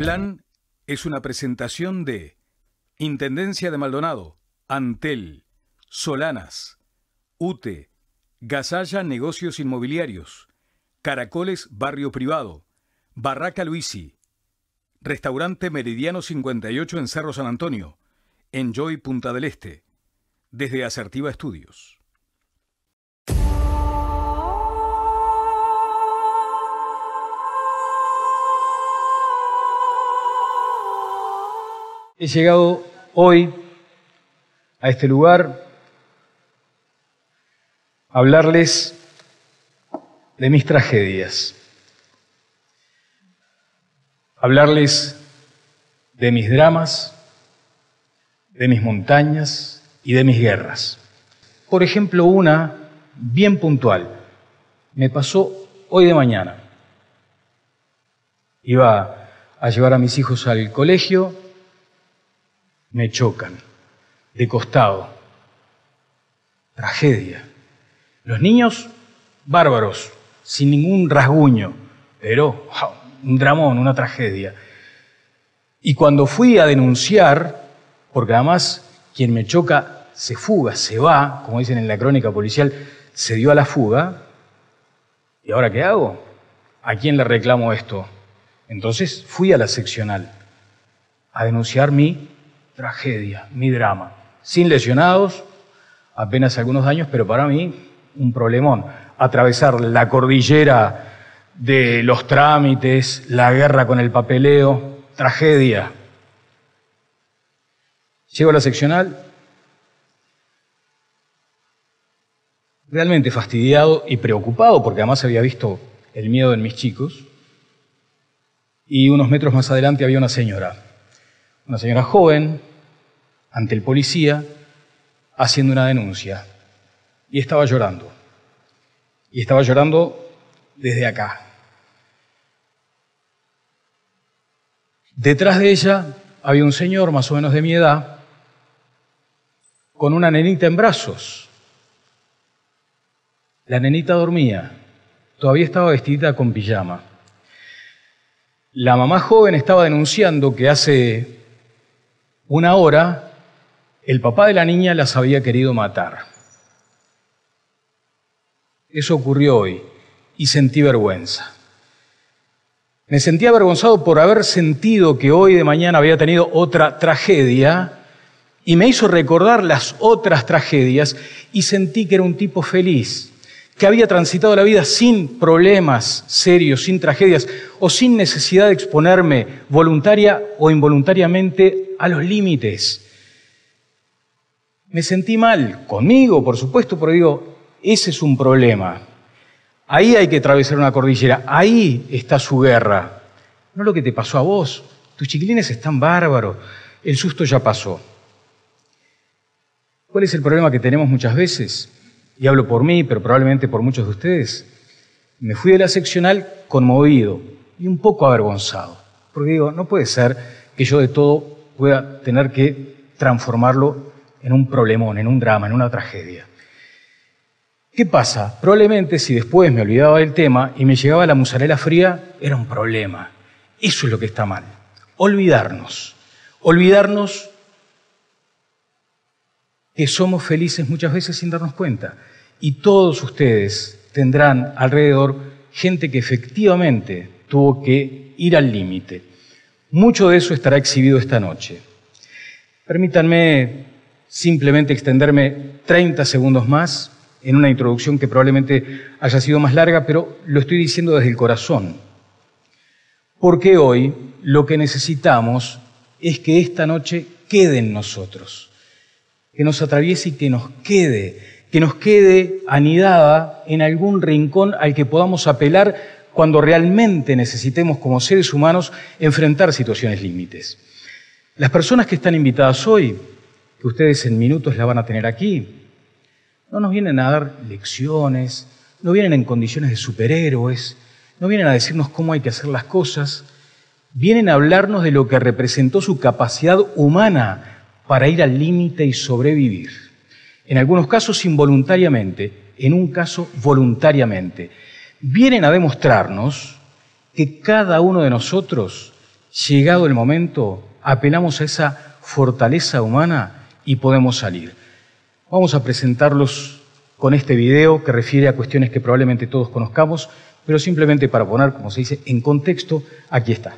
Plan es una presentación de Intendencia de Maldonado, Antel, Solanas, UTE, Gasalla Negocios Inmobiliarios, Caracoles Barrio Privado, Barraca Luisi, Restaurante Meridiano 58 en Cerro San Antonio, Enjoy Punta del Este, desde Asertiva Estudios. He llegado hoy a este lugar a hablarles de mis tragedias, hablarles de mis dramas, de mis montañas y de mis guerras. Por ejemplo, una bien puntual me pasó hoy de mañana. Iba a llevar a mis hijos al colegio, me chocan, de costado. Tragedia. Los niños, bárbaros, sin ningún rasguño, pero un dramón, una tragedia. Y cuando fui a denunciar, porque además quien me choca se fuga, se va, como dicen en la crónica policial, se dio a la fuga, ¿y ahora qué hago? ¿A quién le reclamo esto? Entonces fui a la seccional a denunciar mi tragedia, mi drama. Sin lesionados, apenas algunos daños, pero para mí un problemón. Atravesar la cordillera de los trámites, la guerra con el papeleo, tragedia. Llego a la seccional, realmente fastidiado y preocupado, porque además había visto el miedo en mis chicos, y unos metros más adelante había una señora joven, ante el policía, haciendo una denuncia, y estaba llorando desde acá. Detrás de ella había un señor más o menos de mi edad, con una nenita en brazos. La nenita dormía, todavía estaba vestida con pijama. La mamá joven estaba denunciando que hace una hora el papá de la niña las había querido matar. Eso ocurrió hoy y sentí vergüenza. Me sentía avergonzado por haber sentido que hoy de mañana había tenido otra tragedia y me hizo recordar las otras tragedias y sentí que era un tipo feliz, que había transitado la vida sin problemas serios, sin tragedias o sin necesidad de exponerme voluntaria o involuntariamente a los límites. Me sentí mal, conmigo, por supuesto, pero digo, ese es un problema. Ahí hay que atravesar una cordillera, ahí está su guerra. No lo que te pasó a vos. Tus chiquilines están bárbaros, el susto ya pasó. ¿Cuál es el problema que tenemos muchas veces? Y hablo por mí, pero probablemente por muchos de ustedes. Me fui de la seccional conmovido y un poco avergonzado. Porque digo, no puede ser que yo de todo pueda tener que transformarlo en un problemón, en un drama, en una tragedia. ¿Qué pasa? Probablemente si después me olvidaba del tema y me llegaba la musarela fría, era un problema. Eso es lo que está mal. Olvidarnos que somos felices muchas veces sin darnos cuenta. Y todos ustedes tendrán alrededor gente que efectivamente tuvo que ir al límite. Mucho de eso estará exhibido esta noche. Permítanme simplemente extenderme 30 segundos más en una introducción que probablemente haya sido más larga, pero lo estoy diciendo desde el corazón. Porque hoy lo que necesitamos es que esta noche quede en nosotros, que nos atraviese y que nos quede anidada en algún rincón al que podamos apelar cuando realmente necesitemos como seres humanos enfrentar situaciones límites. Las personas que están invitadas hoy, que ustedes en minutos la van a tener aquí, no nos vienen a dar lecciones, no vienen en condiciones de superhéroes, no vienen a decirnos cómo hay que hacer las cosas, vienen a hablarnos de lo que representó su capacidad humana para ir al límite y sobrevivir. En algunos casos involuntariamente, en un caso voluntariamente. Vienen a demostrarnos que cada uno de nosotros llegado el momento, apelamos a esa fortaleza humana y podemos salir. Vamos a presentarlos con este video que refiere a cuestiones que probablemente todos conozcamos, pero simplemente para poner, como se dice, en contexto, aquí está.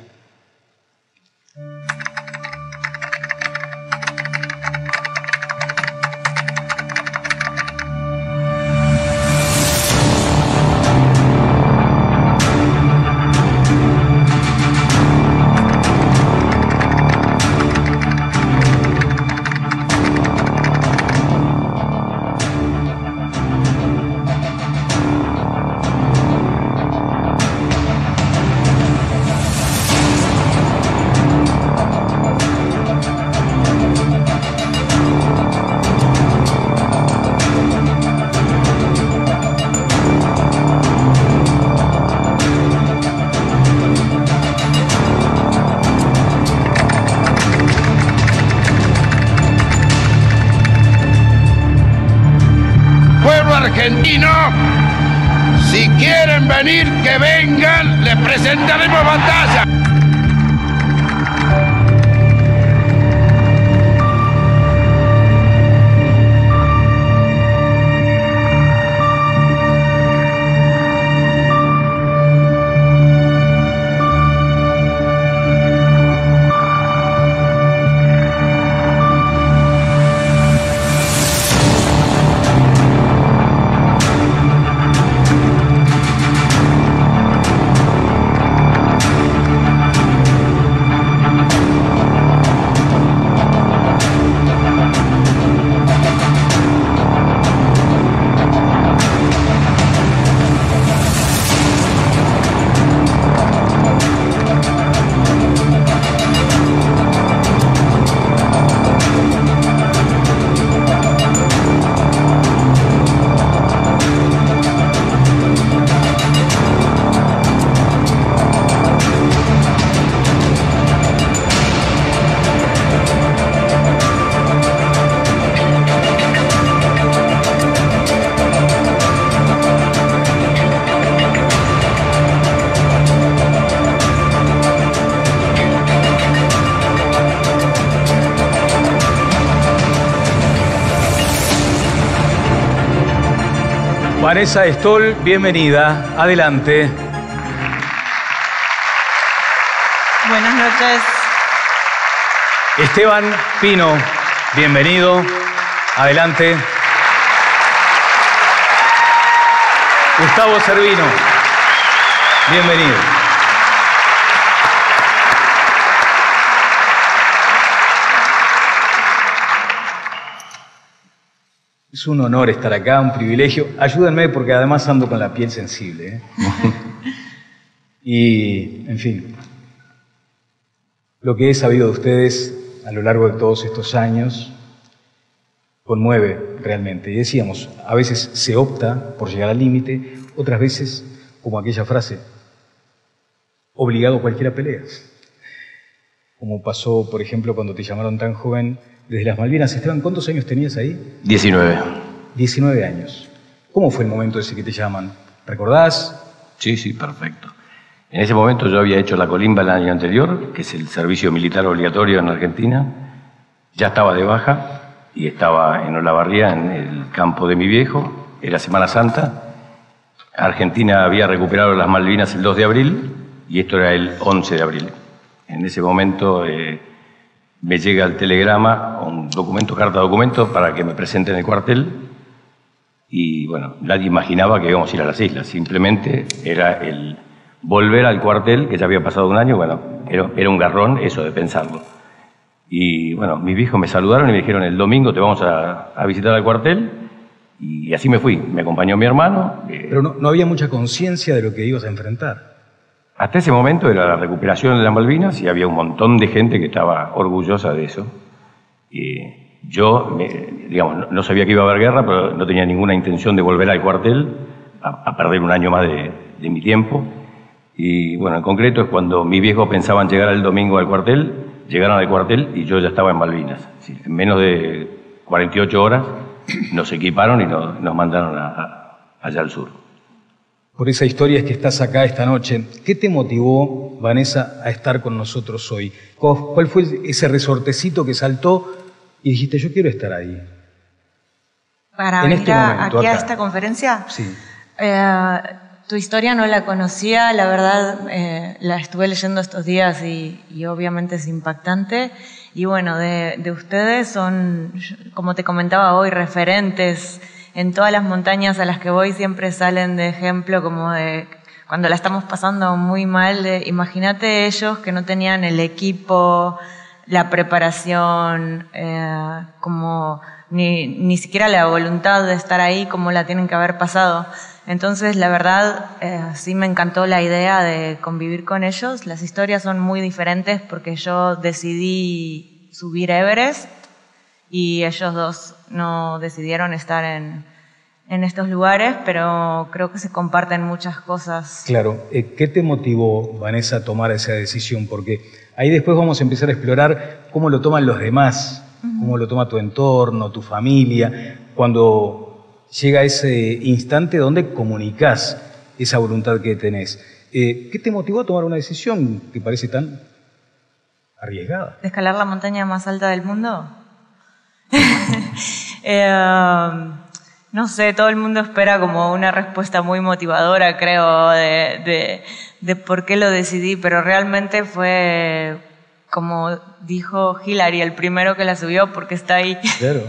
Argentino, si quieren venir, que vengan, les presentaremos batalla. Vanessa Stoll, bienvenida. Adelante. Buenas noches. Esteban Pino, bienvenido. Adelante. Gustavo Servino, bienvenido. Es un honor estar acá, un privilegio. Ayúdenme porque además ando con la piel sensible, ¿eh? Y, en fin, lo que he sabido de ustedes a lo largo de todos estos años conmueve realmente. Y decíamos, a veces se opta por llegar al límite, otras veces, como aquella frase, obligado a cualquiera pelea. Como pasó, por ejemplo, cuando te llamaron tan joven desde las Malvinas. Esteban, ¿cuántos años tenías ahí? 19. 19 años. ¿Cómo fue el momento ese que te llaman? ¿Recordás? Sí, perfecto. En ese momento yo había hecho la colimba el año anterior, que es el servicio militar obligatorio en Argentina. Ya estaba de baja y estaba en Olavarría, en el campo de mi viejo. Era Semana Santa. Argentina había recuperado las Malvinas el 2 de abril y esto era el 11 de abril. En ese momento me llega el telegrama, un documento, carta documento, para que me presente en el cuartel. Y bueno, nadie imaginaba que íbamos a ir a las islas. Simplemente era el volver al cuartel, que ya había pasado un año. Bueno, era un garrón eso de pensarlo. Y bueno, mis viejos me saludaron y me dijeron, el domingo te vamos a visitar al cuartel. Y así me fui. Me acompañó mi hermano. Pero no había mucha conciencia de lo que ibas a enfrentar. Hasta ese momento era la recuperación de las Malvinas y había un montón de gente que estaba orgullosa de eso. Yo, digamos, no sabía que iba a haber guerra, pero no tenía ninguna intención de volver al cuartel a perder un año más de mi tiempo. Y bueno, en concreto es cuando mis viejos pensaban llegar el domingo al cuartel, llegaron al cuartel y yo ya estaba en Malvinas. Es decir, en menos de 48 horas nos equiparon y nos mandaron allá al sur. por esa historia es que estás acá esta noche. ¿Qué te motivó, Vanessa, a estar con nosotros hoy? ¿Cuál fue ese resortecito que saltó y dijiste, yo quiero estar ahí? Para en venir este momento, aquí a acá. esta conferencia. Sí. Tu historia no la conocía, la verdad, la estuve leyendo estos días y obviamente es impactante. Y bueno, de ustedes son, como te comentaba hoy, referentes. En todas las montañas a las que voy siempre salen de ejemplo, como de cuando la estamos pasando muy mal. Imagínate ellos que no tenían el equipo, la preparación, como ni siquiera la voluntad de estar ahí, como la tienen que haber pasado. Entonces, la verdad, sí me encantó la idea de convivir con ellos. Las historias son muy diferentes porque yo decidí subir Everest y ellos dos no decidieron estar en estos lugares, pero creo que se comparten muchas cosas. Claro. ¿Qué te motivó, Vanessa, a tomar esa decisión? Porque ahí después vamos a empezar a explorar cómo lo toman los demás, cómo lo toma tu entorno, tu familia, cuando llega ese instante donde comunicás esa voluntad que tenés. ¿Qué te motivó a tomar una decisión que parece tan arriesgada? ¿De escalar la montaña más alta del mundo? No sé, todo el mundo espera como una respuesta muy motivadora, creo, de por qué lo decidí, pero realmente fue, como dijo Hillary, el primero que la subió porque está ahí. Claro,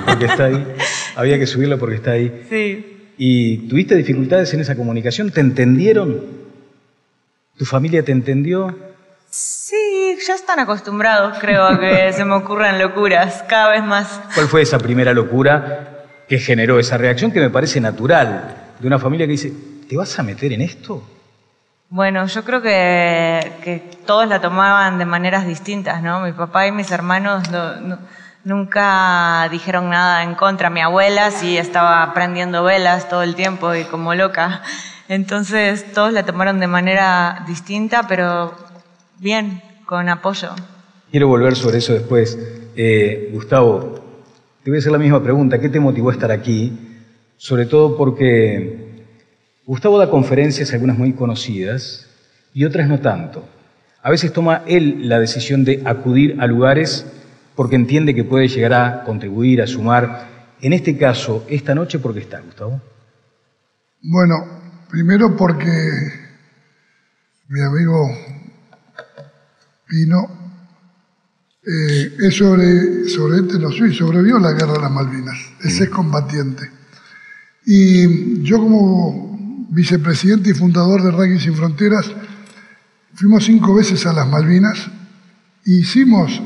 porque está ahí. Había que subirla porque está ahí. Sí. ¿Y tuviste dificultades en esa comunicación? ¿Te entendieron? ¿Tu familia te entendió? Sí, ya están acostumbrados, creo, a que se me ocurran locuras, cada vez más. ¿Cuál fue esa primera locura que generó esa reacción que me parece natural de una familia que dice, ¿te vas a meter en esto? Bueno, yo creo que todos la tomaban de maneras distintas, ¿no? Mi papá y mis hermanos nunca dijeron nada en contra. Mi abuela sí estaba prendiendo velas todo el tiempo y como loca. Entonces todos la tomaron de manera distinta, pero bien, con apoyo. Quiero volver sobre eso después. Gustavo, te voy a hacer la misma pregunta. ¿Qué te motivó a estar aquí? Sobre todo porque Gustavo da conferencias, algunas muy conocidas y otras no tanto. A veces toma él la decisión de acudir a lugares porque entiende que puede llegar a contribuir, a sumar. En este caso, esta noche, ¿por qué está, Gustavo? Bueno, primero porque mi amigo Pino es sobrevivió a la guerra de las Malvinas, es excombatiente. Y yo como vicepresidente y fundador de Rugby Sin Fronteras, fuimos 5 veces a las Malvinas e hicimos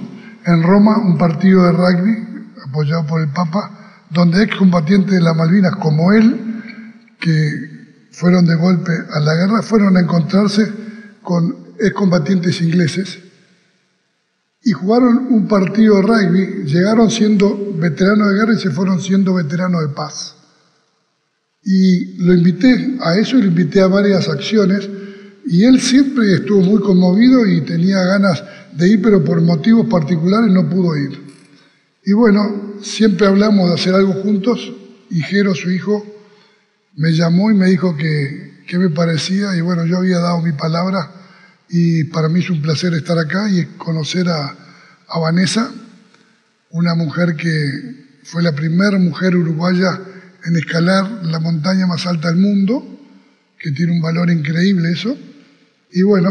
en Roma un partido de rugby apoyado por el Papa, donde excombatientes de las Malvinas como él, que fueron de golpe a la guerra, fueron a encontrarse con excombatientes ingleses y jugaron un partido de rugby, llegaron siendo veteranos de guerra y se fueron siendo veteranos de paz. Y lo invité a eso y lo invité a varias acciones y él siempre estuvo muy conmovido y tenía ganas de ir, pero por motivos particulares no pudo ir. Y bueno, siempre hablamos de hacer algo juntos y Jero, su hijo, me llamó y me dijo qué me parecía y bueno, yo había dado mi palabra y para mí es un placer estar acá y conocer a Vanessa, una mujer que fue la primera mujer uruguaya en escalar la montaña más alta del mundo, que tiene un valor increíble eso. Y bueno,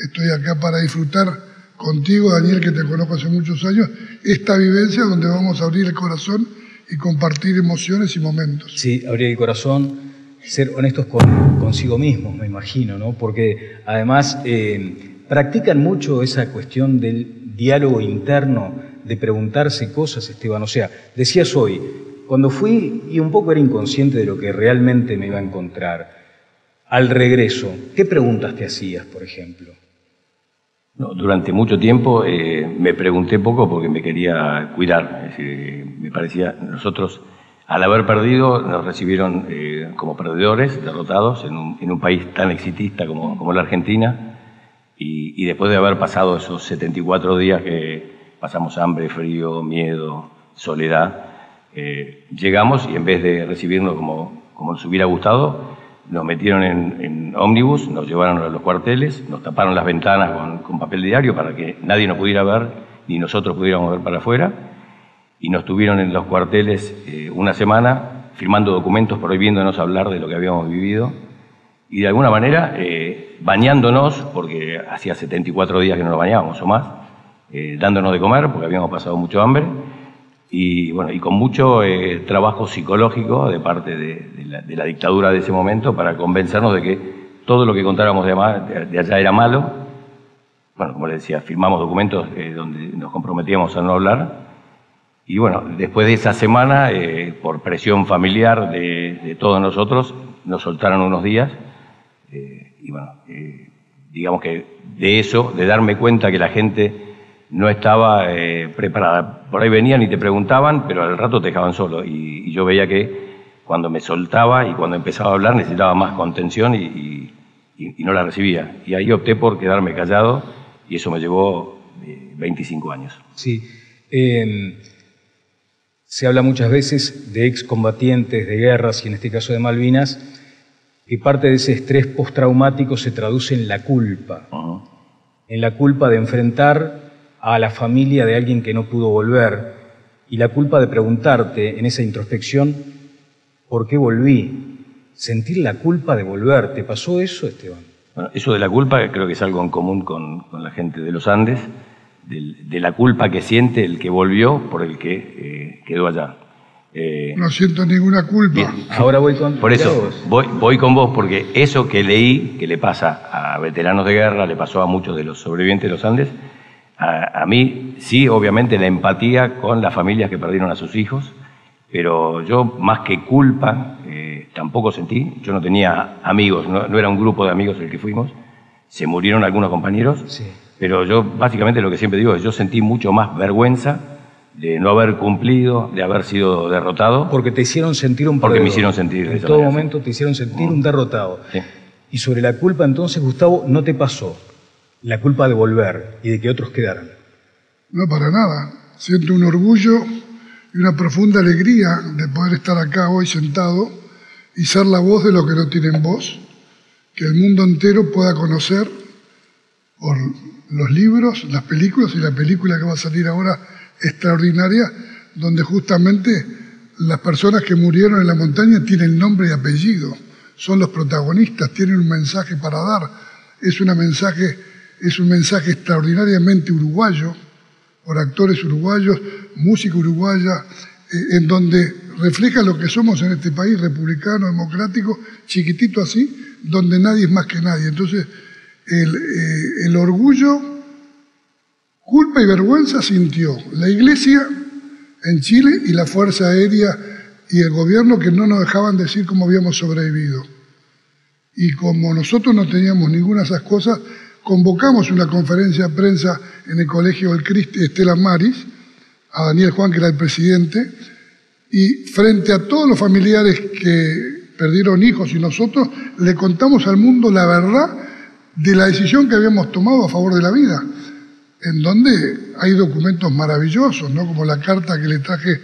estoy acá para disfrutar contigo, Daniel, que te conozco hace muchos años, esta vivencia donde vamos a abrir el corazón y compartir emociones y momentos. Sí, abrir el corazón, ser honestos consigo mismos, me imagino, ¿no? Porque además practican mucho esa cuestión del diálogo interno, de preguntarse cosas, Esteban. O sea, decías hoy, cuando fui y un poco era inconsciente de lo que realmente me iba a encontrar, al regreso, ¿qué preguntas te hacías, por ejemplo? No, durante mucho tiempo me pregunté poco porque me quería cuidar. Es decir, me parecía, nosotros al haber perdido nos recibieron como perdedores, derrotados en un país tan exitista como la Argentina y después de haber pasado esos 74 días que pasamos hambre, frío, miedo, soledad, llegamos y en vez de recibirnos como nos hubiera gustado, nos metieron en ómnibus, nos llevaron a los cuarteles, nos taparon las ventanas con papel diario para que nadie nos pudiera ver, ni nosotros pudiéramos ver para afuera, y nos tuvieron en los cuarteles una semana firmando documentos prohibiéndonos hablar de lo que habíamos vivido, y de alguna manera bañándonos, porque hacía 74 días que no nos bañábamos o más, dándonos de comer, porque habíamos pasado mucho hambre, y bueno, y con mucho trabajo psicológico de parte de la dictadura de ese momento para convencernos de que todo lo que contáramos de allá era malo. Bueno, como les decía, firmamos documentos donde nos comprometíamos a no hablar. Y bueno, después de esa semana, por presión familiar de todos nosotros, nos soltaron unos días. Y bueno, digamos que de eso, de darme cuenta que la gente no estaba preparada. Por ahí venían y te preguntaban, pero al rato te dejaban solo. Y yo veía que cuando me soltaba y cuando empezaba a hablar necesitaba más contención y no la recibía. Y ahí opté por quedarme callado y eso me llevó 25 años. Sí. Se habla muchas veces de excombatientes de guerras y en este caso de Malvinas, que parte de ese estrés postraumático se traduce en la culpa. En la culpa de enfrentar a la familia de alguien que no pudo volver y la culpa de preguntarte en esa introspección, ¿por qué volví? Sentir la culpa de volver. ¿Te pasó eso, Esteban? Bueno, eso de la culpa creo que es algo en común con la gente de los Andes, de la culpa que siente el que volvió por el que quedó allá. No siento ninguna culpa. Bien. Ahora voy con... Por eso, voy con vos, porque eso que leí, que le pasa a veteranos de guerra, le pasó a muchos de los sobrevivientes de los Andes, a mí sí, obviamente, la empatía con las familias que perdieron a sus hijos, pero yo más que culpa tampoco sentí. Yo no tenía amigos, no era un grupo de amigos el que fuimos, se murieron algunos compañeros, sí. Pero yo básicamente lo que siempre digo es yo sentí mucho más vergüenza de no haber cumplido, de haber sido derrotado. Porque te hicieron sentir un perdedor. Porque me hicieron sentir. En todo momento te hicieron sentir un derrotado. Sí. Y sobre la culpa entonces, Gustavo, no te pasó la culpa de volver y de que otros quedaran. No, para nada. Siento un orgullo y una profunda alegría de poder estar acá hoy sentado y ser la voz de los que no tienen voz, que el mundo entero pueda conocer por los libros, las películas y la película que va a salir ahora extraordinaria, donde justamente las personas que murieron en la montaña tienen nombre y apellido, son los protagonistas, tienen un mensaje para dar. Es un mensaje extraordinariamente uruguayo, por actores uruguayos, música uruguaya, en donde refleja lo que somos en este país, republicano, democrático, chiquitito así, donde nadie es más que nadie. Entonces, el orgullo, culpa y vergüenza sintió la Iglesia en Chile y la Fuerza Aérea y el gobierno, que no nos dejaban decir cómo habíamos sobrevivido. Y como nosotros no teníamos ninguna de esas cosas, convocamos una conferencia de prensa en el Colegio del Cristi Estela Maris, a Daniel Juan, que era el presidente, y frente a todos los familiares que perdieron hijos y nosotros, le contamos al mundo la verdad de la decisión que habíamos tomado a favor de la vida, en donde hay documentos maravillosos, ¿no? Como la carta que le traje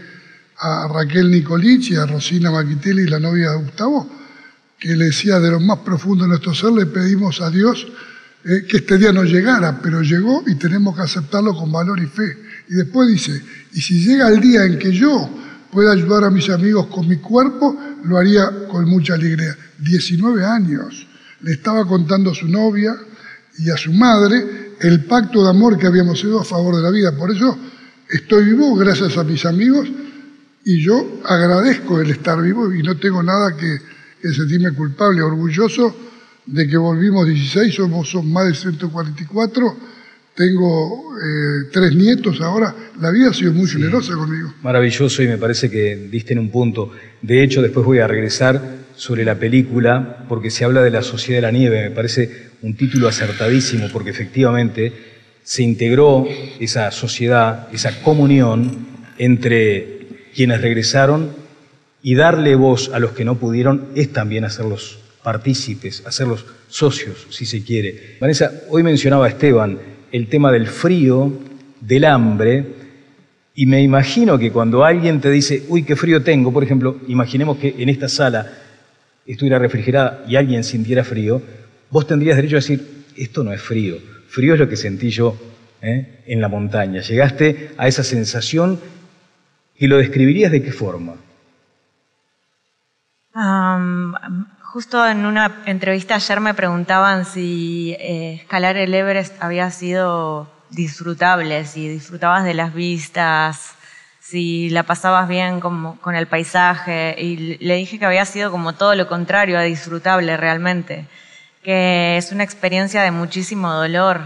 a Raquel Nicolichi, a Rosina Maquitelli, la novia de Gustavo, que le decía: de lo más profundo de nuestro ser le pedimos a Dios que este día no llegara, pero llegó y tenemos que aceptarlo con valor y fe. Y después dice: y si llega el día en que yo pueda ayudar a mis amigos con mi cuerpo, lo haría con mucha alegría. 19 años. Le estaba contando a su novia y a su madre el pacto de amor que habíamos hecho a favor de la vida. Por eso estoy vivo gracias a mis amigos y yo agradezco el estar vivo y no tengo nada que sentirme culpable, orgulloso de que volvimos 16, somos más de 144, tengo 3 nietos ahora. La vida ha sido muy generosa conmigo. Maravilloso, y me parece que diste en un punto. De hecho, después voy a regresar sobre la película, porque se habla de la Sociedad de la Nieve. Me parece un título acertadísimo, porque efectivamente se integró esa sociedad, esa comunión entre quienes regresaron, y darle voz a los que no pudieron es también hacerlos partícipes, hacerlos socios, si se quiere. Vanessa, hoy mencionaba Esteban el tema del frío, del hambre, y me imagino que cuando alguien te dice: uy, qué frío tengo, por ejemplo, imaginemos que en esta sala estuviera refrigerada y alguien sintiera frío, vos tendrías derecho a decir, esto no es frío, frío es lo que sentí yo en la montaña. Llegaste a esa sensación y lo describirías ¿de qué forma? Justo en una entrevista ayer me preguntaban si escalar el Everest había sido disfrutable, si disfrutabas de las vistas, si la pasabas bien con el paisaje, y le dije que había sido como todo lo contrario a disfrutable realmente, que es una experiencia de muchísimo dolor.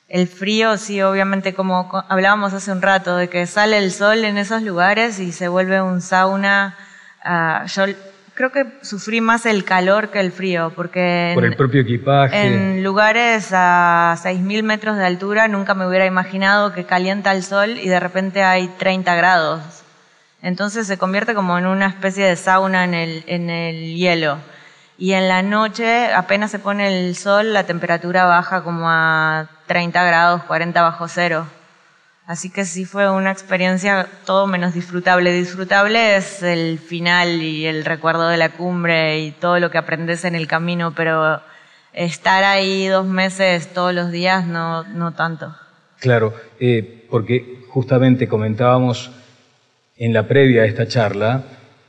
El frío, sí, obviamente, como hablábamos hace un rato, de que sale el sol en esos lugares y se vuelve un sauna. Yo creo que sufrí más el calor que el frío, porque por el propio equipaje. En lugares a 6.000 metros de altura nunca me hubiera imaginado que calienta el sol y de repente hay 30 grados. Entonces se convierte como en una especie de sauna en el hielo. Y en la noche, apenas se pone el sol, la temperatura baja como a 30 grados, 40 bajo cero. Así que sí fue una experiencia todo menos disfrutable. Disfrutable es el final y el recuerdo de la cumbre y todo lo que aprendes en el camino, pero estar ahí 2 meses todos los días no tanto. Claro, porque justamente comentábamos en la previa a esta charla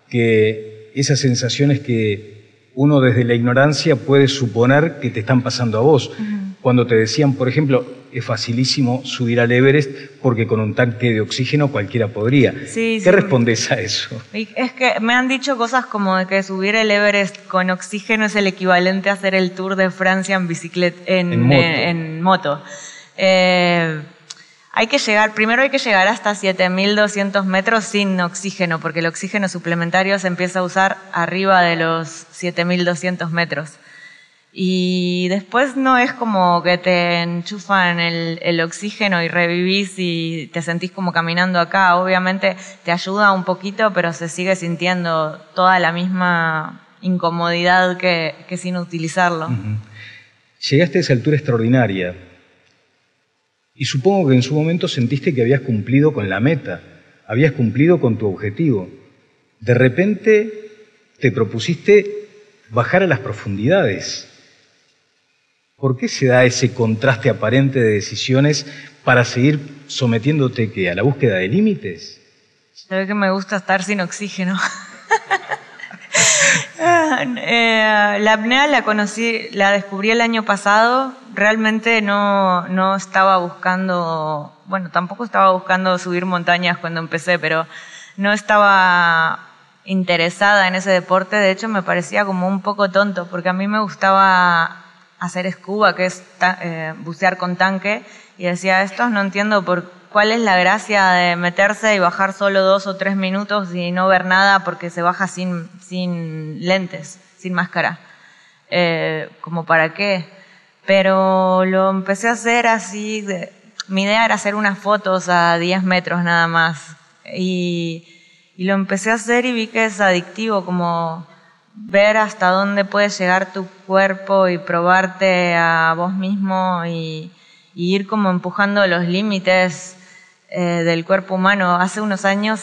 que esas sensaciones que uno desde la ignorancia puede suponer que te están pasando a vos. Cuando te decían, por ejemplo, es facilísimo subir al Everest porque con un tanque de oxígeno cualquiera podría. Sí, ¿Qué respondés a eso? Es que me han dicho cosas como de que subir el Everest con oxígeno es el equivalente a hacer el Tour de Francia en bicicleta, en moto. Primero hay que llegar hasta 7.200 metros sin oxígeno, porque el oxígeno suplementario se empieza a usar arriba de los 7.200 metros. Y después no es como que te enchufan el oxígeno y revivís y te sentís como caminando acá. Obviamente te ayuda un poquito, pero se sigue sintiendo toda la misma incomodidad que sin utilizarlo. Llegaste a esa altura extraordinaria y supongo que en su momento sentiste que habías cumplido con la meta, habías cumplido con tu objetivo. De repente te propusiste bajar a las profundidades. ¿Por qué se da ese contraste aparente de decisiones para seguir sometiéndote ¿qué? ¿A la búsqueda de límites? Se ve que me gusta estar sin oxígeno. La apnea la descubrí el año pasado. Realmente no estaba buscando, bueno, tampoco estaba buscando subir montañas cuando empecé, pero no estaba interesada en ese deporte. De hecho, me parecía como un poco tonto, porque a mí me gustaba hacer scuba, que es bucear con tanque, y decía, esto no entiendo cuál es la gracia de meterse y bajar solo 2 o 3 minutos y no ver nada porque se baja sin lentes, sin máscara. ¿Como para qué? Pero lo empecé a hacer así, mi idea era hacer unas fotos a 10 metros nada más, y lo empecé a hacer y vi que es adictivo, como ver hasta dónde puede llegar tu cuerpo y probarte a vos mismo y ir como empujando los límites del cuerpo humano. Hace unos años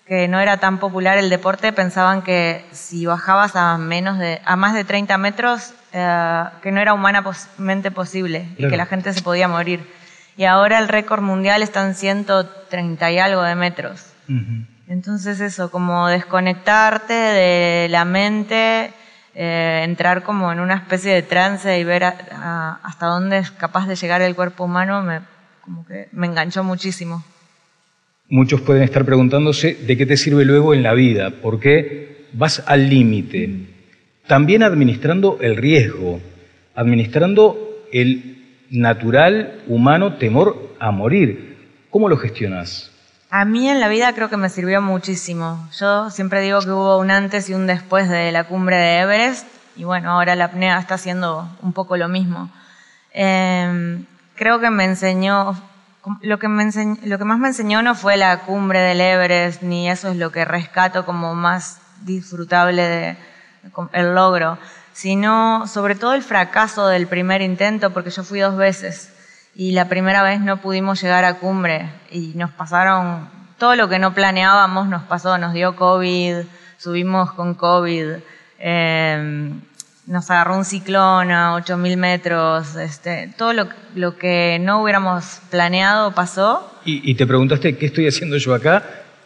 que no era tan popular el deporte, pensaban que si bajabas a más de 30 metros, que no era humanamente posible, claro, y que la gente se podía morir. Y ahora el récord mundial está en 130 y algo de metros. Entonces eso, como desconectarte de la mente, entrar como en una especie de trance y ver hasta dónde es capaz de llegar el cuerpo humano, como que me enganchó muchísimo. Muchos pueden estar preguntándose de qué te sirve luego en la vida, por qué vas al límite. También administrando el riesgo, administrando el natural, humano temor a morir. ¿Cómo lo gestionas? A mí en la vida creo que me sirvió muchísimo. Yo siempre digo que hubo un antes y un después de la cumbre de Everest, y bueno, ahora la apnea está haciendo un poco lo mismo. Creo que me enseñó, lo que más me enseñó no fue la cumbre del Everest, ni eso es lo que rescato como más disfrutable el logro, sino sobre todo el fracaso del primer intento, porque yo fui 2 veces. Y la primera vez no pudimos llegar a cumbre y nos pasaron todo lo que no planeábamos, nos dio COVID, subimos con COVID, nos agarró un ciclón a 8.000 metros, todo lo que no hubiéramos planeado pasó. ¿Y te preguntaste qué estoy haciendo yo acá?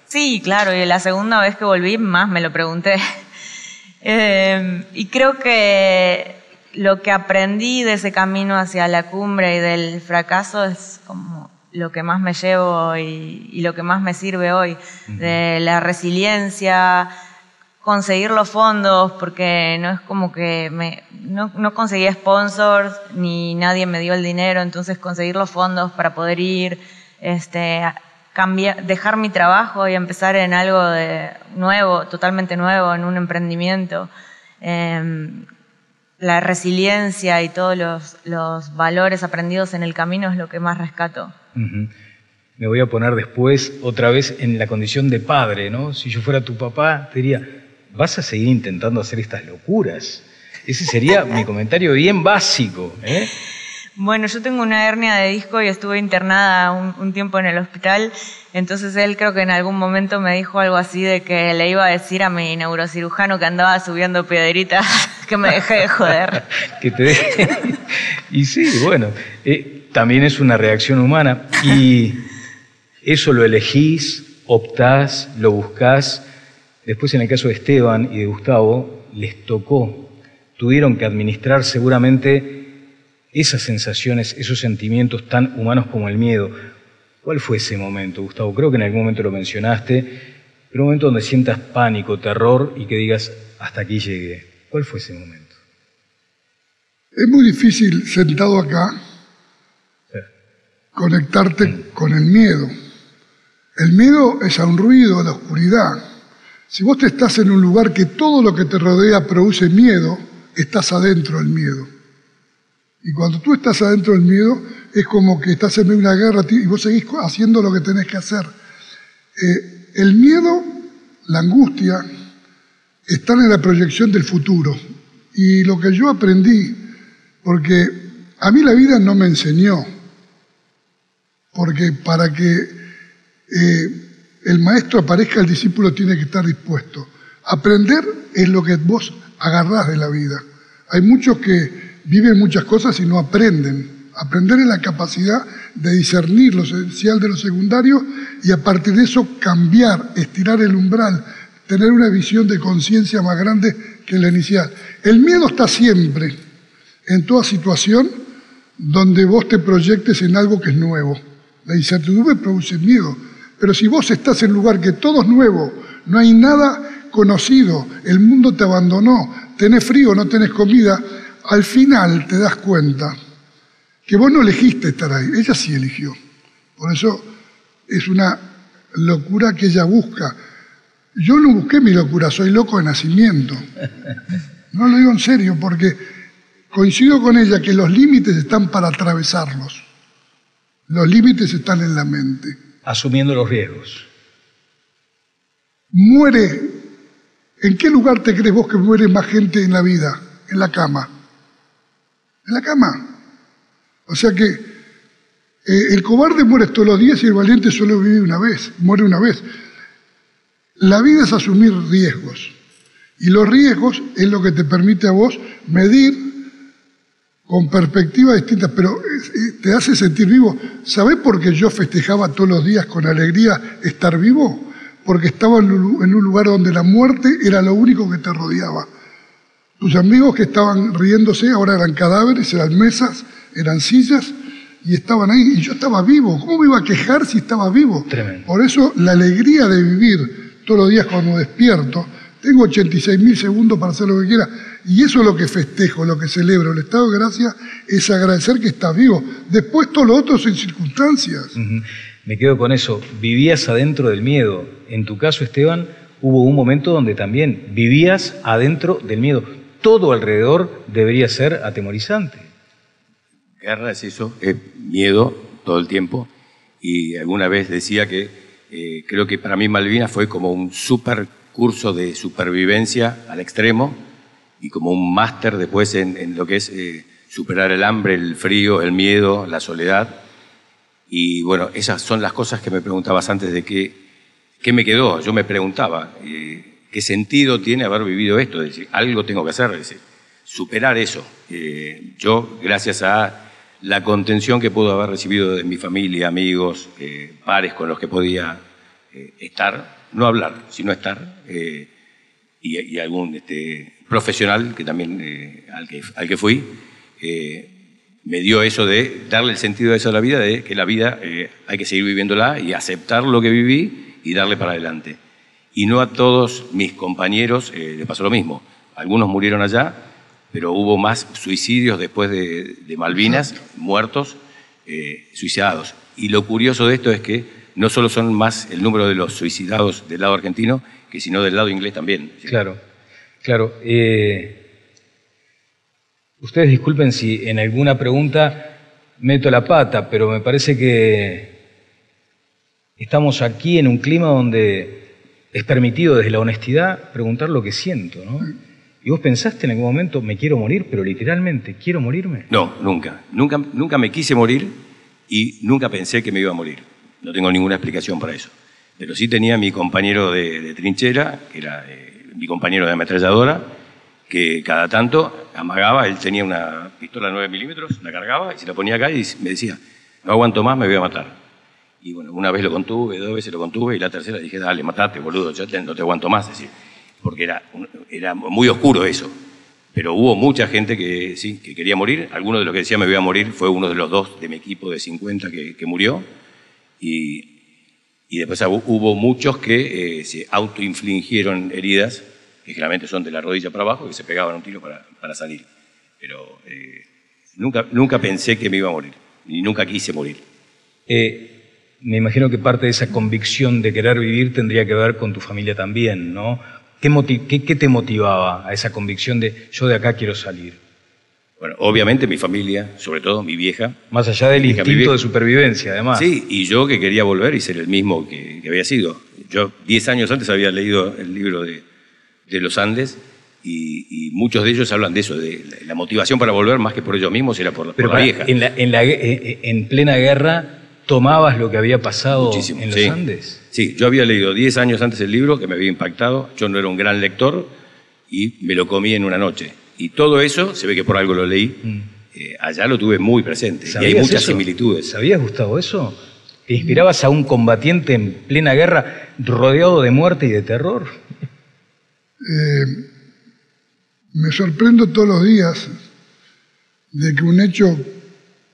Sí, claro, y la segunda vez que volví más me lo pregunté. Y creo que lo que aprendí de ese camino hacia la cumbre y del fracaso es como lo que más me llevo y lo que más me sirve hoy, de la resiliencia, conseguir los fondos, porque no es como que no conseguí sponsors ni nadie me dio el dinero, entonces conseguir los fondos para poder ir, dejar mi trabajo y empezar en algo nuevo, totalmente nuevo, en un emprendimiento. La resiliencia y todos los valores aprendidos en el camino es lo que más rescato. Me voy a poner después otra vez en la condición de padre, ¿no? Si yo fuera tu papá, te diría, ¿vas a seguir intentando hacer estas locuras? Ese sería mi comentario bien básico, ¿eh? Bueno, yo tengo una hernia de disco y estuve internada un tiempo en el hospital, entonces él creo que en algún momento me dijo algo así de que le iba a decir a mi neurocirujano que andaba subiendo piedritas que me dejé de joder. Que te deje. Y sí, bueno, también es una reacción humana y eso lo elegís, optás, lo buscás. Después en el caso de Esteban y de Gustavo, les tocó, tuvieron que administrar seguramente esas sensaciones, esos sentimientos tan humanos como el miedo. ¿Cuál fue ese momento, Gustavo? Creo que en algún momento lo mencionaste, pero un momento donde sientas pánico, terror y que digas, hasta aquí llegué. ¿Cuál fue ese momento? Es muy difícil, sentado acá, conectarte con el miedo. El miedo es a un ruido, a la oscuridad. Si vos te estás en un lugar que todo lo que te rodea produce miedo, estás adentro del miedo. Y cuando tú estás adentro del miedo, es como que estás en una guerra y vos seguís haciendo lo que tenés que hacer. El miedo, la angustia, están en la proyección del futuro. Y lo que yo aprendí, porque a mí la vida no me enseñó, porque para que el maestro aparezca, el discípulo tiene que estar dispuesto. Aprender es lo que vos agarrás de la vida. Hay muchos que viven muchas cosas y no aprenden. Aprender es la capacidad de discernir lo esencial de lo secundario y a partir de eso cambiar, estirar el umbral, tener una visión de conciencia más grande que la inicial. El miedo está siempre, en toda situación donde vos te proyectes en algo que es nuevo. La incertidumbre produce miedo, pero si vos estás en un lugar que todo es nuevo, no hay nada conocido, el mundo te abandonó, tenés frío, no tenés comida, al final te das cuenta que vos no elegiste estar ahí, ella sí eligió. Por eso es una locura que ella busca. Yo no busqué mi locura, soy loco de nacimiento. No lo digo en serio, porque coincido con ella que los límites están para atravesarlos. Los límites están en la mente. Asumiendo los riesgos. Muere. ¿En qué lugar te crees vos que muere más gente en la vida? En la cama. En la cama. O sea que el cobarde muere todos los días y el valiente solo vive una vez, muere una vez. La vida es asumir riesgos. Y los riesgos es lo que te permite a vos medir con perspectivas distintas, pero te hace sentir vivo. ¿Sabés por qué yo festejaba todos los días con alegría estar vivo? Porque estaba en un lugar donde la muerte era lo único que te rodeaba. Tus amigos que estaban riéndose ahora eran cadáveres, eran mesas, eran sillas y estaban ahí. Y yo estaba vivo. ¿Cómo me iba a quejar si estaba vivo? Tremendo. Por eso la alegría de vivir todos los días cuando despierto. Tengo 86.000 segundos para hacer lo que quiera. Y eso es lo que festejo, lo que celebro. El estado de gracia es agradecer que estás vivo. Después todo lo otro son circunstancias. Me quedo con eso. Vivías adentro del miedo. En tu caso, Esteban, hubo un momento donde también vivías adentro del miedo. Todo alrededor debería ser atemorizante. Guerra es eso, es miedo todo el tiempo. Y alguna vez decía que creo que para mí Malvinas fue como un super curso de supervivencia al extremo y como un máster después en lo que es superar el hambre, el frío, el miedo, la soledad. Y bueno, esas son las cosas que me preguntabas antes de qué me quedó. Yo me preguntaba, ¿qué ¿qué sentido tiene haber vivido esto? Es decir, algo tengo que hacer, es decir, superar eso. Yo, gracias a la contención que puedo haber recibido de mi familia, amigos, pares con los que podía estar, no hablar, sino estar, y algún profesional que también al que fui, me dio eso de darle el sentido a eso a la vida, de que la vida hay que seguir viviéndola y aceptar lo que viví y darle para adelante. Y no a todos mis compañeros les pasó lo mismo. Algunos murieron allá, pero hubo más suicidios después de Malvinas, muertos, suicidados. Y lo curioso de esto es que no solo son más el número de los suicidados del lado argentino, sino del lado inglés también. Claro, claro. Ustedes disculpen si en alguna pregunta meto la pata, pero me parece que estamos aquí en un clima donde es permitido desde la honestidad preguntar lo que siento, ¿no? ¿Y vos pensaste en algún momento, me quiero morir, pero literalmente, quiero morirme? No, nunca. Nunca me quise morir y nunca pensé que me iba a morir. No tengo ninguna explicación para eso. Pero sí tenía mi compañero de trinchera, que era mi compañero de ametralladora, que cada tanto amagaba, él tenía una pistola 9 milímetros, la cargaba y se la ponía acá y me decía, no aguanto más, me voy a matar. Y bueno, una vez lo contuve, 2 veces lo contuve y la tercera dije, dale, matate, boludo, yo no te aguanto más, decir, porque era muy oscuro eso. Pero hubo mucha gente que sí, que quería morir. Alguno de los que decía me voy a morir fue uno de los 2 de mi equipo de 50 que murió. Y después hubo muchos que se autoinfligieron heridas, que generalmente son de la rodilla para abajo, que se pegaban un tiro para salir. Pero nunca pensé que me iba a morir, y nunca quise morir. Me imagino que parte de esa convicción de querer vivir tendría que ver con tu familia también, ¿no? ¿Qué te motivaba a esa convicción de yo de acá quiero salir? Bueno, obviamente mi familia, sobre todo mi vieja. Más allá del instinto de supervivencia, además. Sí, y yo que quería volver y ser el mismo que había sido. Yo 10 años antes había leído el libro de los Andes y muchos de ellos hablan de eso, de la motivación para volver más que por ellos mismos, era por la vieja. En plena guerra, ¿tomabas lo que había pasado muchísimo, en los Andes? Sí, yo había leído 10 años antes el libro, que me había impactado. Yo no era un gran lector y me lo comí en una noche. Y todo eso, se ve que por algo lo leí, allá lo tuve muy presente. Y hay muchas similitudes. ¿Sabías, Gustavo, eso? ¿Te inspirabas a un combatiente en plena guerra rodeado de muerte y de terror? Me sorprendo todos los días de que un hecho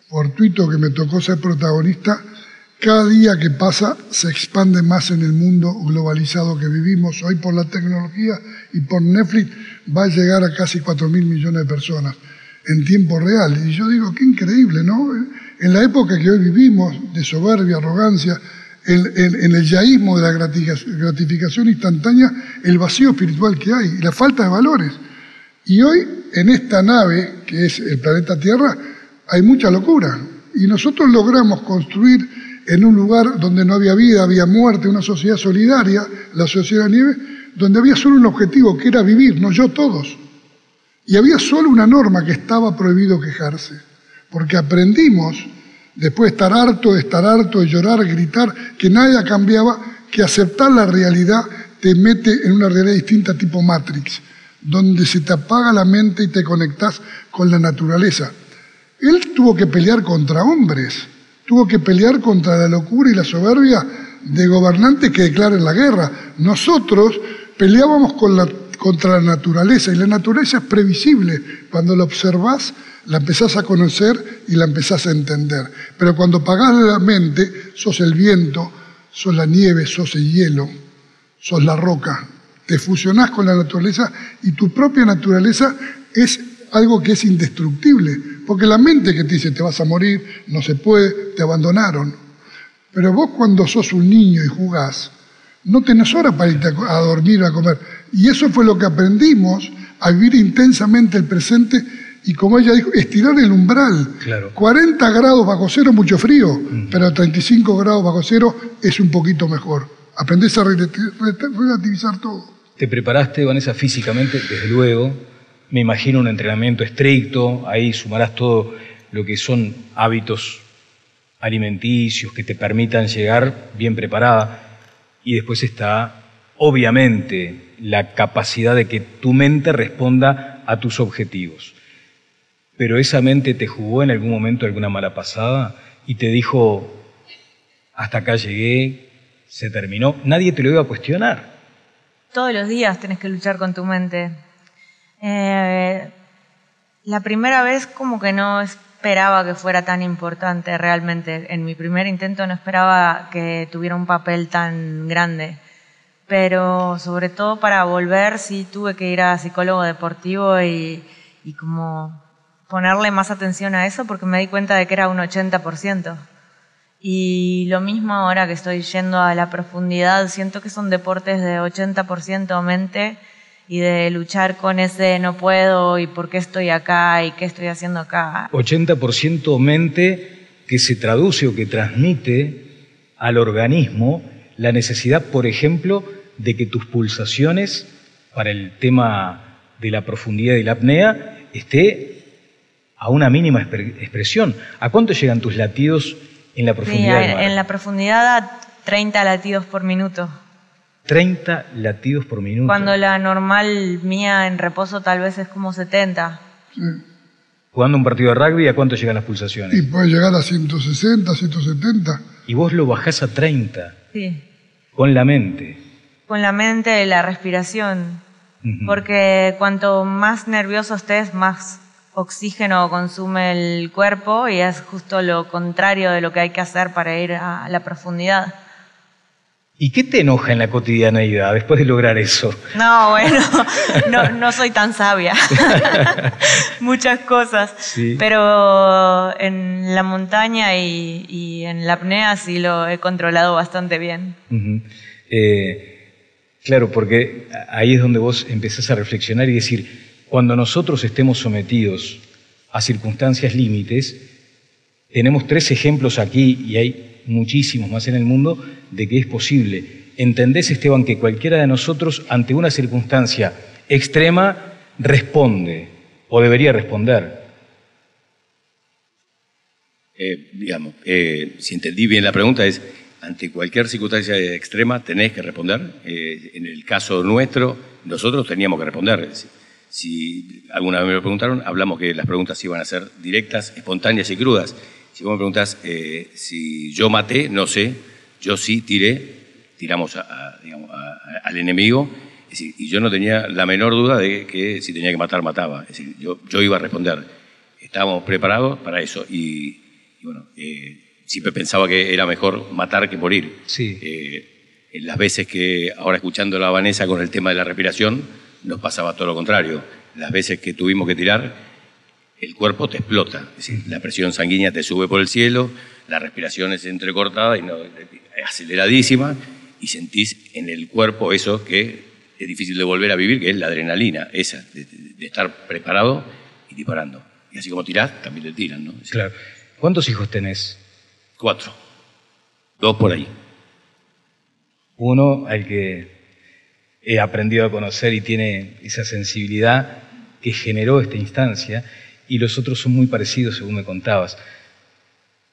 fortuito que me tocó ser protagonista, cada día que pasa se expande más en el mundo globalizado que vivimos. Hoy por la tecnología y por Netflix va a llegar a casi 4.000 millones de personas en tiempo real. Y yo digo, qué increíble, ¿no? En la época que hoy vivimos, de soberbia, arrogancia, en el yaísmo de la gratificación instantánea, el vacío espiritual que hay y la falta de valores. Y hoy, en esta nave, que es el planeta Tierra, hay mucha locura. Y nosotros logramos construir en un lugar donde no había vida, había muerte, una sociedad solidaria, la sociedad de nieve, donde había solo un objetivo, que era vivir, no yo todos. Y había solo una norma, que estaba prohibido quejarse. Porque aprendimos, después de estar harto, de llorar, gritar, que nada cambiaba, que aceptar la realidad te mete en una realidad distinta tipo Matrix, donde se te apaga la mente y te conectás con la naturaleza. Él tuvo que pelear contra hombres, tuvo que pelear contra la locura y la soberbia de gobernantes que declaren la guerra. Nosotros peleábamos contra la naturaleza, y la naturaleza es previsible. Cuando la observás, la empezás a conocer y la empezás a entender. Pero cuando apagás la mente, sos el viento, sos la nieve, sos el hielo, sos la roca. Te fusionás con la naturaleza y tu propia naturaleza es algo que es indestructible. Porque la mente que te dice te vas a morir, no se puede, te abandonaron. Pero vos cuando sos un niño y jugás, no tenés hora para irte a dormir o a comer. Y eso fue lo que aprendimos, a vivir intensamente el presente y, como ella dijo, estirar el umbral. Claro. 40 grados bajo cero, mucho frío, pero 35 grados bajo cero es un poquito mejor. Aprendés a relativizar todo. Te preparaste, Vanessa, físicamente, desde luego. Me imagino un entrenamiento estricto, ahí sumarás todo lo que son hábitos alimenticios que te permitan llegar bien preparada. Y después está, obviamente la capacidad de que tu mente responda a tus objetivos. Pero esa mente te jugó en algún momento alguna mala pasada y te dijo, hasta acá llegué, se terminó. Nadie te lo iba a cuestionar. Todos los días tenés que luchar con tu mente. La primera vez como que no esperaba que fuera tan importante realmente. En mi primer intento no esperaba que tuviera un papel tan grande. Pero sobre todo para volver sí tuve que ir a psicólogo deportivo y como ponerle más atención a eso porque me di cuenta de que era un 80%. Y lo mismo ahora que estoy yendo a la profundidad, siento que son deportes de 80% mente y de luchar con ese no puedo y por qué estoy acá y qué estoy haciendo acá. 80% mente que se traduce o que transmite al organismo la necesidad, por ejemplo, de que tus pulsaciones para el tema de la profundidad y la apnea esté a una mínima expresión. ¿A cuánto llegan tus latidos en la profundidad del mar? En la profundidad a 30 latidos por minuto. 30 latidos por minuto. Cuando la normal mía en reposo tal vez es como 70. Sí. Jugando un partido de rugby, ¿a cuánto llegan las pulsaciones? Y puede llegar a 160, 170. Y vos lo bajás a 30. Sí. Con la mente. Con la mente, la respiración. Porque cuanto más nervioso estés, más oxígeno consume el cuerpo y es justo lo contrario de lo que hay que hacer para ir a la profundidad. ¿Y qué te enoja en la cotidianeidad después de lograr eso? No, bueno, no soy tan sabia. Muchas cosas. Sí. Pero en la montaña y en la apnea sí lo he controlado bastante bien. Claro, porque ahí es donde vos empezás a reflexionar y decir, cuando nosotros estemos sometidos a circunstancias límites, tenemos 3 ejemplos aquí, y hay muchísimos más en el mundo, de que es posible. ¿Entendés, Esteban, que cualquiera de nosotros, ante una circunstancia extrema, responde o debería responder? Si entendí bien la pregunta, es, ante cualquier circunstancia extrema tenés que responder. En el caso nuestro, nosotros teníamos que responder. Si alguna vez me lo preguntaron, hablamos que las preguntas iban a ser directas, espontáneas y crudas. Si vos me preguntás si yo maté, no sé, yo sí tiramos al enemigo, es decir, y yo no tenía la menor duda de que si tenía que matar, mataba. Es decir, yo iba a responder. Estábamos preparados para eso y bueno, siempre pensaba que era mejor matar que morir. Sí. En las veces que, ahora escuchando a Vanessa con el tema de la respiración, nos pasaba todo lo contrario. Las veces que tuvimos que tirar, el cuerpo te explota. Es decir, la presión sanguínea te sube por el cielo, la respiración es entrecortada y aceleradísima, y sentís en el cuerpo eso que es difícil de volver a vivir, que es la adrenalina, esa, de estar preparado y disparando. Y así como tirás, también te tiran, ¿no? Decir, Claro. ¿Cuántos hijos tenés? 4. 2 por ahí. Uno al que he aprendido a conocer y tiene esa sensibilidad que generó esta instancia, y los otros son muy parecidos, según me contabas.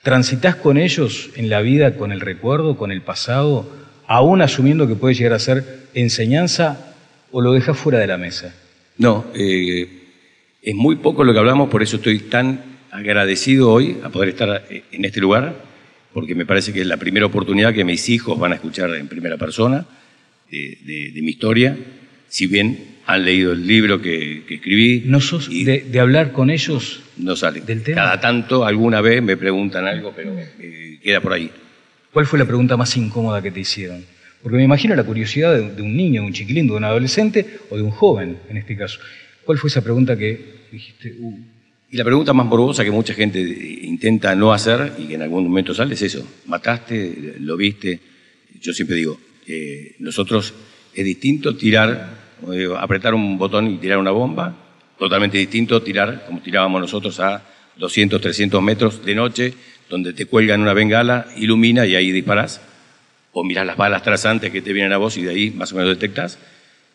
¿Transitas con ellos en la vida, con el recuerdo, con el pasado, aún asumiendo que puede llegar a ser enseñanza, o lo dejas fuera de la mesa? No, es muy poco lo que hablamos, por eso estoy tan agradecido hoy a poder estar en este lugar, porque me parece que es la primera oportunidad que mis hijos van a escuchar en primera persona de mi historia, si bien han leído el libro que escribí. ¿No sos de hablar con ellos? No sale. ¿Del tema? Cada tanto, alguna vez me preguntan algo, pero queda por ahí. ¿Cuál fue la pregunta más incómoda que te hicieron? Porque me imagino la curiosidad de un niño, de un chiquilín, de un adolescente o de un joven, en este caso. ¿Cuál fue esa pregunta que dijiste? Y la pregunta más morbosa que mucha gente intenta no hacer y que en algún momento sale es eso. ¿Mataste? ¿Lo viste? Yo siempre digo, nosotros es distinto tirar, apretar un botón y tirar una bomba, totalmente distinto tirar como tirábamos nosotros a 200, 300 metros de noche, donde te cuelgan una bengala, ilumina y ahí disparás, o mirás las balas trasantes que te vienen a vos y de ahí más o menos detectás.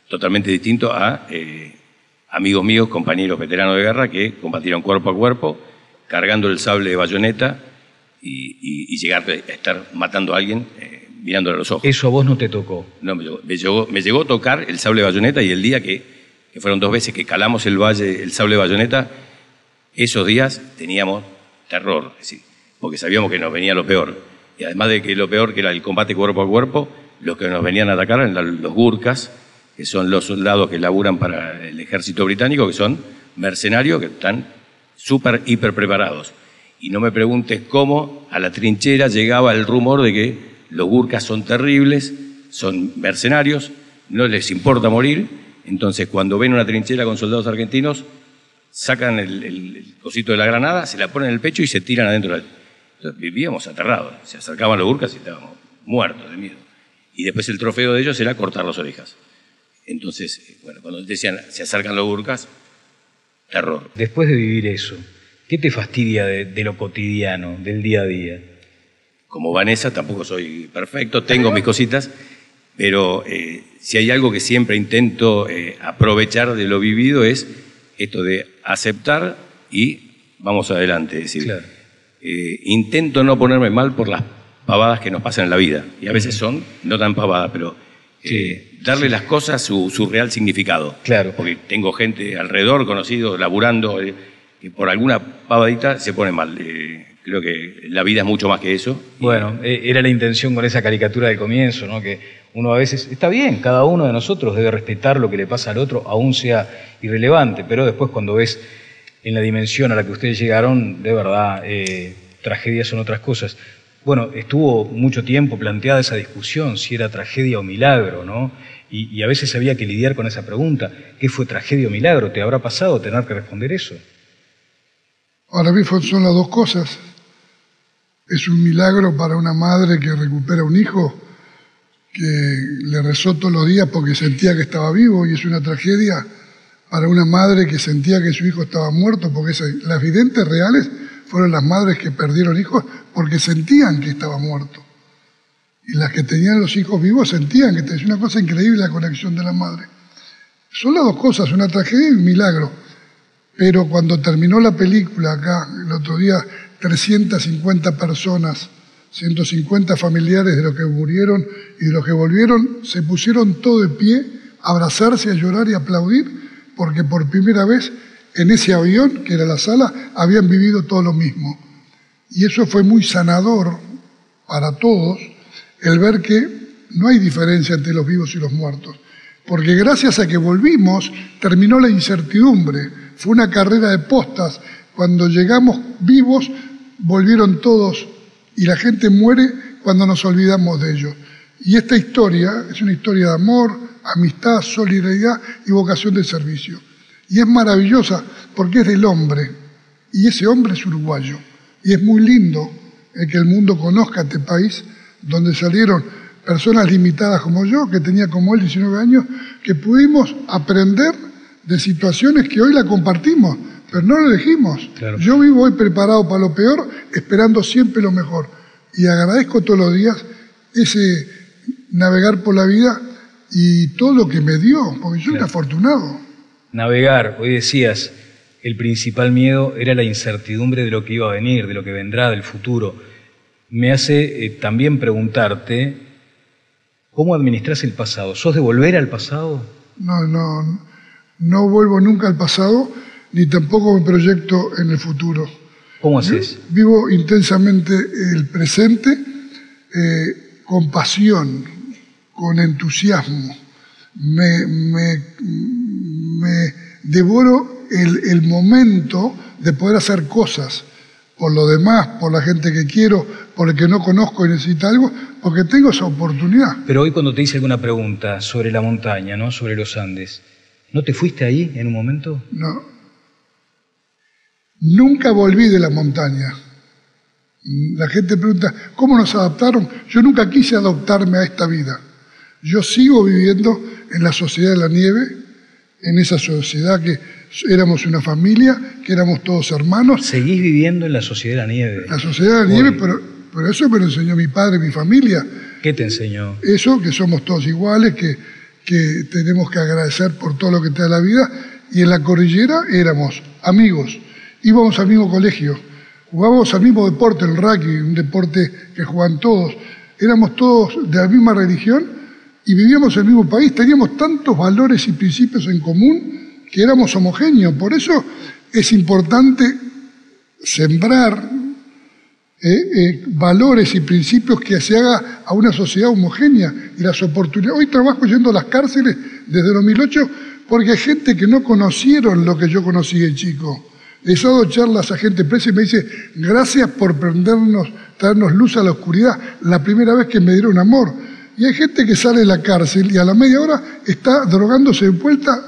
Totalmente distinto a amigos míos, compañeros veteranos de guerra que combatieron cuerpo a cuerpo, cargando el sable de bayoneta y llegar a estar matando a alguien mirándole a los ojos. Eso a vos no te tocó. No, me llegó a tocar el sable de bayoneta, y el día que fueron 2 veces que calamos el sable de bayoneta, esos días teníamos terror, es decir, porque sabíamos que nos venía lo peor. Y además de que lo peor, que era el combate cuerpo a cuerpo, los que nos venían a atacar eran los Gurkhas, que son los soldados que laburan para el ejército británico, que son mercenarios que están súper, hiper preparados. Y no me preguntes cómo a la trinchera llegaba el rumor de que los Gurkhas son terribles, son mercenarios, no les importa morir. Entonces, cuando ven una trinchera con soldados argentinos, sacan el cosito de la granada, se la ponen en el pecho y se tiran adentro. Entonces, vivíamos aterrados. Se acercaban los Gurkhas y estábamos muertos de miedo. Y después el trofeo de ellos era cortar las orejas. Entonces, bueno, cuando decían, se acercan los Gurkhas, terror. Después de vivir eso, ¿qué te fastidia de lo cotidiano, del día a día? Como Vanessa, tampoco soy perfecto, tengo mis cositas, pero si hay algo que siempre intento aprovechar de lo vivido es esto de aceptar y vamos adelante. Es decir, Claro. Intento no ponerme mal por las pavadas que nos pasan en la vida. Y a veces son no tan pavadas, pero darle las cosas su real significado. Claro. Porque tengo gente alrededor, conocidos, laburando, que por alguna pavadita se pone mal. Creo que la vida es mucho más que eso. Bueno, era la intención con esa caricatura del comienzo, ¿no? Que uno a veces, está bien, cada uno de nosotros debe respetar lo que le pasa al otro, aún sea irrelevante, pero después cuando ves en la dimensión a la que ustedes llegaron, de verdad, tragedias son otras cosas. Bueno, estuvo mucho tiempo planteada esa discusión, si era tragedia o milagro, ¿no? Y a veces había que lidiar con esa pregunta, ¿qué fue tragedia o milagro? ¿Te habrá pasado tener que responder eso? Para mí son las dos cosas. Es un milagro para una madre que recupera un hijo que le rezó todos los días porque sentía que estaba vivo, y es una tragedia para una madre que sentía que su hijo estaba muerto, porque las videntes reales fueron las madres que perdieron hijos porque sentían que estaba muerto. Y las que tenían los hijos vivos sentían que es una cosa increíble la conexión de la madre. Son las dos cosas, una tragedia y un milagro. Pero cuando terminó la película acá, el otro día, 350 personas, 150 familiares de los que murieron y de los que volvieron, se pusieron todo de pie, a abrazarse, a llorar y a aplaudir, porque por primera vez en ese avión, que era la sala, habían vivido todo lo mismo. Y eso fue muy sanador para todos, el ver que no hay diferencia entre los vivos y los muertos. Porque gracias a que volvimos, terminó la incertidumbre. Fue una carrera de postas. Cuando llegamos vivos, volvieron todos y la gente muere cuando nos olvidamos de ellos. Y esta historia es una historia de amor, amistad, solidaridad y vocación de servicio. Y es maravillosa porque es del hombre, y ese hombre es uruguayo. Y es muy lindo que el mundo conozca este país, donde salieron personas limitadas como yo, que tenía como él 19 años, que pudimos aprender de situaciones que hoy la compartimos, pero no lo elegimos. Claro. Yo vivo hoy preparado para lo peor, esperando siempre lo mejor. Y agradezco todos los días ese navegar por la vida y todo lo que me dio, porque soy un afortunado. Navegar, hoy decías, el principal miedo era la incertidumbre de lo que iba a venir, de lo que vendrá, del futuro. Me hace también preguntarte, ¿cómo administras el pasado? ¿Sos de volver al pasado? No vuelvo nunca al pasado, ni tampoco me proyecto en el futuro. ¿Cómo haces? Yo vivo intensamente el presente, con pasión, con entusiasmo. Me devoro el momento de poder hacer cosas por lo demás, por la gente que quiero, por el que no conozco y necesita algo, porque tengo esa oportunidad. Pero hoy cuando te hice alguna pregunta sobre la montaña, ¿no? Sobre los Andes, ¿no te fuiste ahí en un momento? No. Nunca volví de la montaña. La gente pregunta, ¿cómo nos adaptaron? Yo nunca quise adaptarme a esta vida. Yo sigo viviendo en la sociedad de la nieve, en esa sociedad que éramos una familia, que éramos todos hermanos. ¿Seguís viviendo en la sociedad de la nieve? La sociedad de la nieve, pero eso me lo enseñó mi padre y mi familia. ¿Qué te enseñó? Eso, que somos todos iguales, que tenemos que agradecer por todo lo que te da la vida. Y en la cordillera éramos amigos, íbamos al mismo colegio, jugábamos al mismo deporte, el rugby, un deporte que juegan todos. éramos todos de la misma religión y vivíamos en el mismo país, teníamos tantos valores y principios en común que éramos homogéneos. Por eso es importante sembrar valores y principios que se haga a una sociedad homogénea y las oportunidades. Hoy trabajo yendo a las cárceles desde 2008 porque hay gente que no conocieron lo que yo conocí de chico. Les he dado charlas a gente presa y me dice, gracias por traernos luz a la oscuridad, la primera vez que me dieron amor. Y hay gente que sale de la cárcel y a la media hora está drogándose de vuelta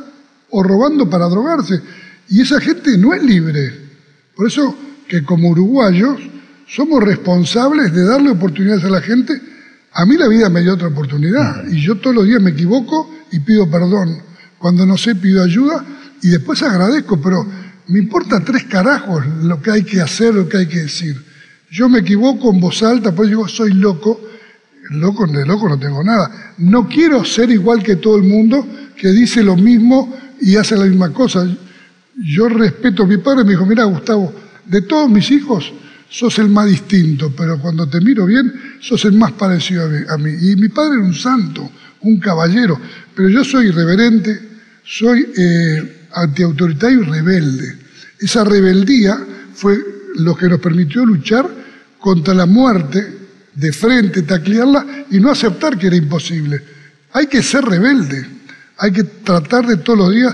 o robando para drogarse. Y esa gente no es libre. Por eso que como uruguayos somos responsables de darle oportunidades a la gente. A mí la vida me dio otra oportunidad y yo todos los días me equivoco y pido perdón. Cuando no sé pido ayuda y después agradezco, pero me importa 3 carajos lo que hay que hacer, lo que hay que decir. Yo me equivoco en voz alta, pues digo, soy loco. De loco no tengo nada. No quiero ser igual que todo el mundo que dice lo mismo y hace la misma cosa. Yo respeto, mi padre me dijo, mira Gustavo, de todos mis hijos sos el más distinto, pero cuando te miro bien, sos el más parecido a mí. Y mi padre era un santo, un caballero, pero yo soy irreverente, soy antiautoritario y rebelde. Esa rebeldía fue lo que nos permitió luchar contra la muerte de frente, taclearla y no aceptar que era imposible. Hay que ser rebelde, hay que tratar de todos los días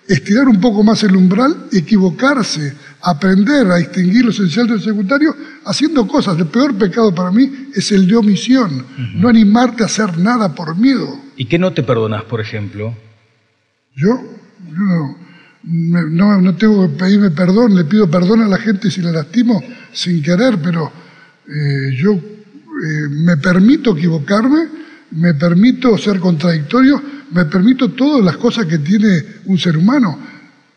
estirar un poco más el umbral, equivocarse, aprender a distinguir lo esencial del secundario, haciendo cosas. El peor pecado para mí es el de omisión, no animarte a hacer nada por miedo. ¿Y qué no te perdonás, por ejemplo? Yo no tengo que pedirme perdón, le pido perdón a la gente si la lastimo sin querer, pero yo me permito equivocarme, me permito ser contradictorio, me permito todas las cosas que tiene un ser humano.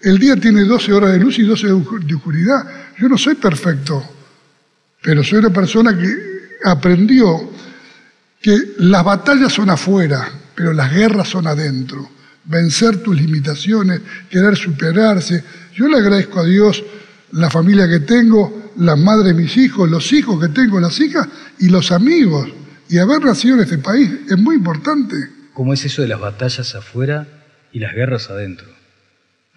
El día tiene 12 horas de luz y 12 de oscuridad. Yo no soy perfecto, pero soy una persona que aprendió que las batallas son afuera, pero las guerras son adentro. Vencer tus limitaciones, querer superarse. Yo le agradezco a Dios la familia que tengo, la madre de mis hijos, los hijos que tengo, las hijas y los amigos. Y haber nacido en este país es muy importante. ¿Cómo es eso de las batallas afuera y las guerras adentro?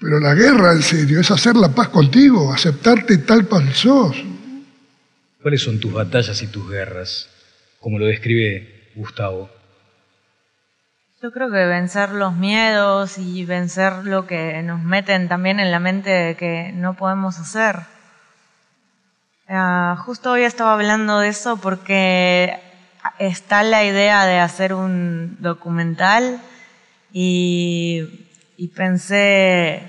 Pero la guerra, en serio, es hacer la paz contigo, aceptarte tal cual sos. ¿Cuáles son tus batallas y tus guerras? Como lo describe Gustavo. Yo creo que vencer los miedos y vencer lo que nos meten también en la mente que no podemos hacer. Justo hoy estaba hablando de eso porque está la idea de hacer un documental y pensé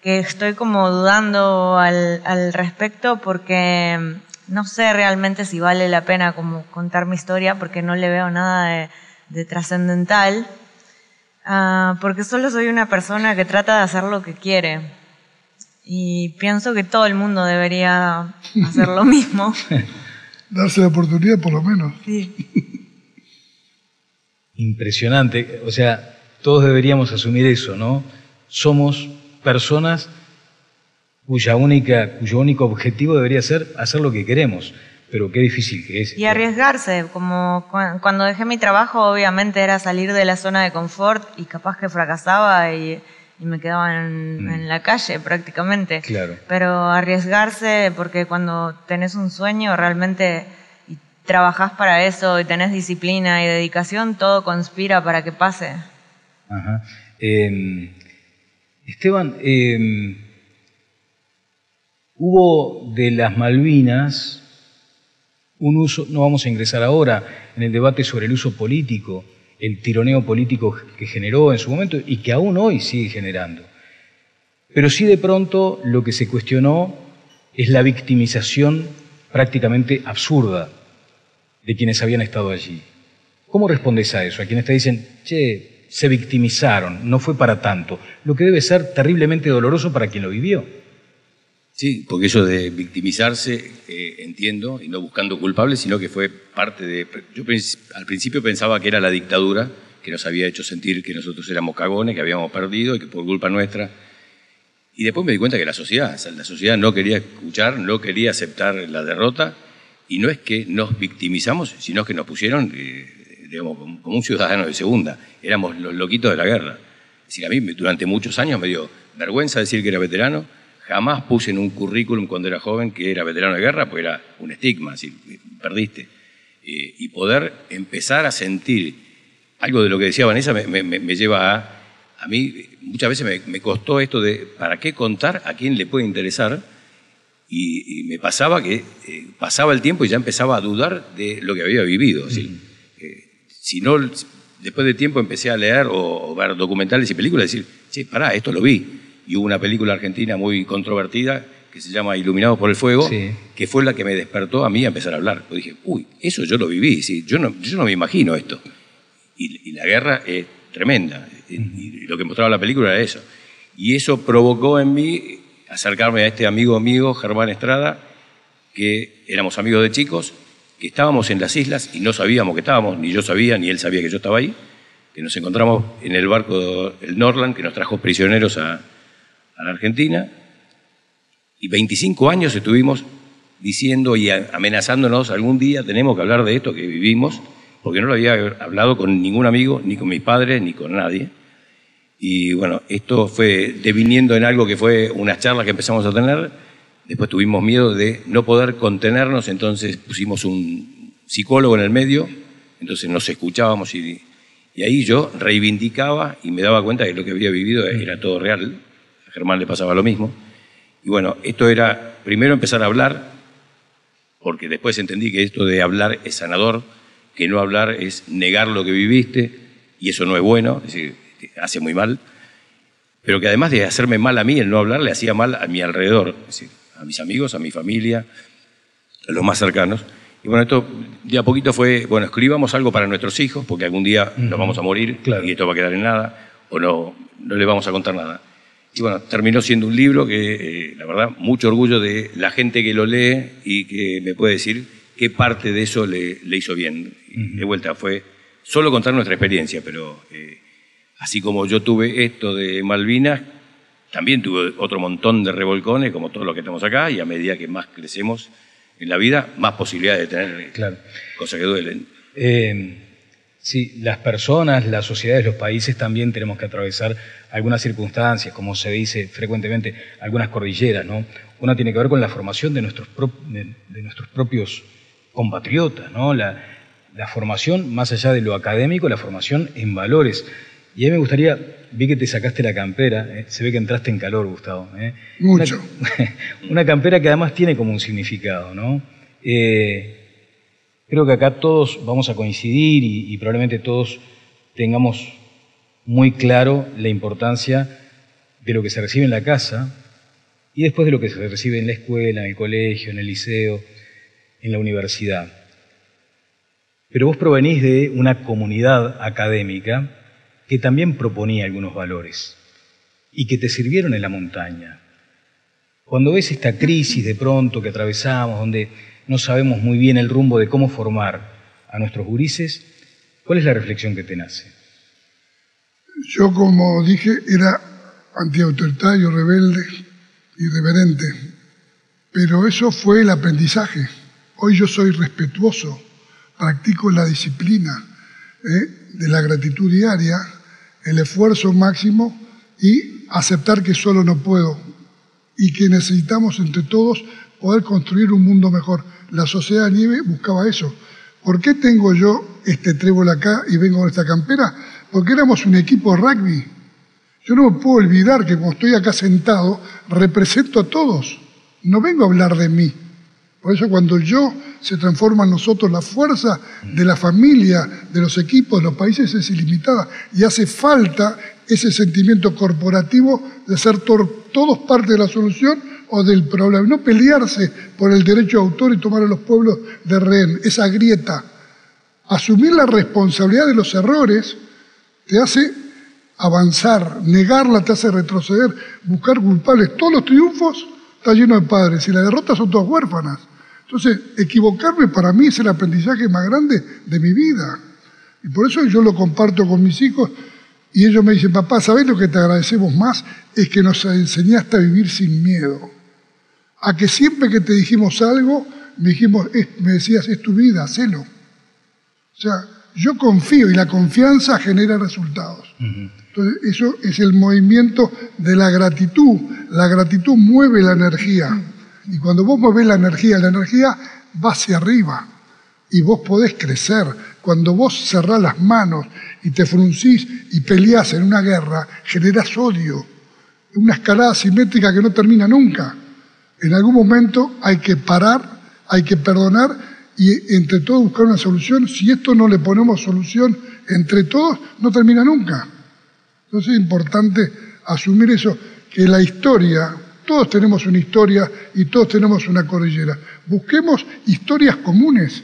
que estoy como dudando al respecto porque no sé realmente si vale la pena como contar mi historia porque no le veo nada de trascendental. Porque solo soy una persona que trata de hacer lo que quiere y pienso que todo el mundo debería hacer lo mismo. Darse la oportunidad por lo menos. Sí. Impresionante, o sea, todos deberíamos asumir eso, ¿no? Somos personas cuyo único objetivo debería ser hacer lo que queremos. Pero qué difícil que es. Y arriesgarse, como cuando dejé mi trabajo, obviamente era salir de la zona de confort y capaz que fracasaba y me quedaba en la calle prácticamente. Claro. Pero arriesgarse, porque cuando tenés un sueño realmente y trabajás para eso y tenés disciplina y dedicación, todo conspira para que pase. Ajá. Esteban, hubo de las Malvinas un uso, no vamos a ingresar ahora en el debate sobre el uso político, el tironeo político que generó en su momento y que aún hoy sigue generando. Pero sí de pronto lo que se cuestionó es la victimización prácticamente absurda de quienes habían estado allí. ¿Cómo respondes a eso? A quienes te dicen, che, se victimizaron, no fue para tanto, lo que debe ser terriblemente doloroso para quien lo vivió. Sí, porque eso de victimizarse, entiendo, y no buscando culpables, sino que fue parte de... Yo al principio pensaba que era la dictadura, que nos había hecho sentir que nosotros éramos cagones, que habíamos perdido y que por culpa nuestra... Y después me di cuenta que la sociedad no quería escuchar, no quería aceptar la derrota Y no es que nos victimizamos, sino que nos pusieron, digamos, como un ciudadano de segunda. Éramos los loquitos de la guerra. Es decir, a mí durante muchos años me dio vergüenza decir que era veterano. Jamás puse en un currículum cuando era joven que era veterano de guerra, porque era un estigma, así, perdiste. Y poder empezar a sentir algo de lo que decía Vanessa me lleva a mí muchas veces me costó esto de ¿para qué contar? ¿A quién le puede interesar? Y me pasaba que pasaba el tiempo y ya empezaba a dudar de lo que había vivido. Si no, después de tiempo empecé a leer o ver documentales y películas y decir, che, pará, esto lo vi. Y hubo una película argentina muy controvertida que se llama Iluminados por el Fuego, sí, que fue la que me despertó a mí a empezar a hablar. Pues dije, uy, eso yo lo viví, ¿sí? Yo no me imagino esto. Y la guerra es tremenda. Y lo que mostraba la película era eso. Y eso provocó en mí acercarme a este amigo mío, Germán Estrada, que éramos amigos de chicos, que estábamos en las islas y no sabíamos que estábamos, ni yo sabía, ni él sabía que yo estaba ahí, que nos encontramos en el barco, el Norland, que nos trajo prisioneros a la Argentina, y 25 años estuvimos diciendo y amenazándonos, algún día tenemos que hablar de esto que vivimos, porque no lo había hablado con ningún amigo, ni con mis padres, ni con nadie. Y bueno, esto fue deviniendo en algo que fue unas charlas que empezamos a tener, después tuvimos miedo de no poder contenernos, entonces pusimos un psicólogo en el medio, entonces nos escuchábamos y ahí yo reivindicaba y me daba cuenta que lo que había vivido era todo real. A Germán le pasaba lo mismo. Y bueno, esto era primero empezar a hablar, porque después entendí que esto de hablar es sanador, que no hablar es negar lo que viviste, y eso no es bueno, es decir, hace muy mal, pero que además de hacerme mal a mí, el no hablar le hacía mal a mi alrededor, es decir, a mis amigos, a mi familia, a los más cercanos. Y bueno, esto de a poquito fue, bueno, escribamos algo para nuestros hijos, porque algún día nos vamos a morir, claro, y esto va a quedar en nada, o no le vamos a contar nada. Y bueno, terminó siendo un libro que, la verdad, mucho orgullo de la gente que lo lee y que me puede decir qué parte de eso le hizo bien. Y de vuelta, fue solo contar nuestra experiencia, pero así como yo tuve esto de Malvinas, también tuve otro montón de revolcones, como todos los que estamos acá, y a medida que más crecemos en la vida, más posibilidades de tener, claro, cosas que duelen. Sí, las personas, las sociedades, los países también tenemos que atravesar algunas circunstancias, como se dice frecuentemente, algunas cordilleras, ¿no? Una tiene que ver con la formación de nuestros propios compatriotas, ¿no? La formación, más allá de lo académico, la formación en valores. Y a mí me gustaría, vi que te sacaste la campera, se ve que entraste en calor, Gustavo. Mucho. Una campera que además tiene como un significado, ¿no? Creo que acá todos vamos a coincidir y probablemente todos tengamos muy claro la importancia de lo que se recibe en la casa y después de lo que se recibe en la escuela, en el colegio, en el liceo, en la universidad. Pero vos provenís de una comunidad académica que también proponía algunos valores y que te sirvieron en la montaña. Cuando ves esta crisis de pronto que atravesamos, donde no sabemos muy bien el rumbo de cómo formar a nuestros gurises, ¿cuál es la reflexión que te nace? Yo, como dije, era antiautoritario, rebelde, irreverente, pero eso fue el aprendizaje. Hoy yo soy respetuoso, practico la disciplina de la gratitud diaria, el esfuerzo máximo y aceptar que solo no puedo y que necesitamos entre todos poder construir un mundo mejor. La Sociedad de Nieve buscaba eso. ¿Por qué tengo yo este trébol acá y vengo con esta campera? Porque éramos un equipo de rugby. Yo no me puedo olvidar que cuando estoy acá sentado represento a todos. No vengo a hablar de mí. Por eso cuando yo se transforma en nosotros, la fuerza de la familia, de los equipos, de los países es ilimitada. Y hace falta ese sentimiento corporativo de ser todos parte de la solución o del problema. No pelearse por el derecho de autor y tomar a los pueblos de rehén. Esa grieta. Asumir la responsabilidad de los errores te hace avanzar. Negarla te hace retroceder. Buscar culpables. Todos los triunfos están llenos de padres y las derrotas son todas huérfanas. Entonces, equivocarme para mí es el aprendizaje más grande de mi vida. Y por eso yo lo comparto con mis hijos y ellos me dicen, papá, ¿sabés lo que te agradecemos más? Es que nos enseñaste a vivir sin miedo. A que siempre que te dijimos algo, me decías, es tu vida, hacelo. O sea, yo confío y la confianza genera resultados. Entonces, eso es el movimiento de la gratitud. La gratitud mueve la energía. Y cuando vos movés la energía va hacia arriba. Y vos podés crecer. Cuando vos cerrás las manos y te fruncís y peleás en una guerra, generás odio. Una escalada simétrica que no termina nunca. En algún momento hay que parar, hay que perdonar y entre todos buscar una solución. Si esto no le ponemos solución entre todos, no termina nunca. Entonces es importante asumir eso, que la historia, todos tenemos una historia y todos tenemos una cordillera. Busquemos historias comunes.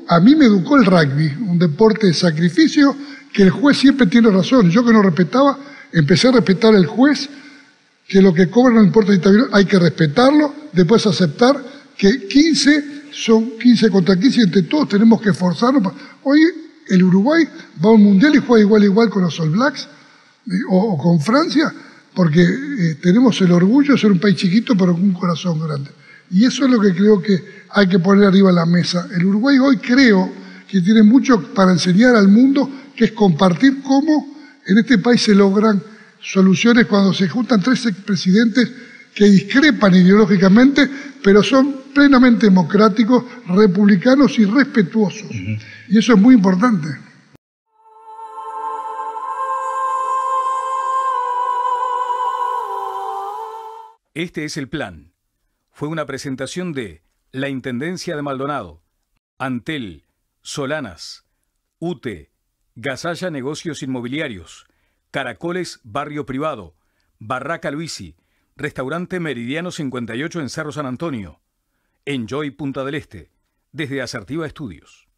A mí me educó el rugby, un deporte de sacrificio, que el juez siempre tiene razón. Yo que no respetaba, empecé a respetar al juez, que lo que cobra no importa si está bien, hay que respetarlo, después aceptar que 15 son 15 contra 15 y entre todos tenemos que esforzarnos. Hoy el Uruguay va a un mundial y juega igual a igual con los All Blacks o con Francia, porque tenemos el orgullo de ser un país chiquito pero con un corazón grande. Y eso es lo que creo que hay que poner arriba de la mesa. El Uruguay hoy creo que tiene mucho para enseñar al mundo, que es compartir cómo en este país se logran soluciones cuando se juntan 13 presidentes que discrepan ideológicamente, pero son plenamente democráticos, republicanos y respetuosos. Y eso es muy importante. Este es el plan. Fue una presentación de la Intendencia de Maldonado, Antel, Solanas, UTE, Gasalla Negocios Inmobiliarios, Caracoles Barrio Privado, Barraca Luisi, Restaurante Meridiano 58 en Cerro San Antonio, Enjoy Punta del Este, desde Asertiva Estudios.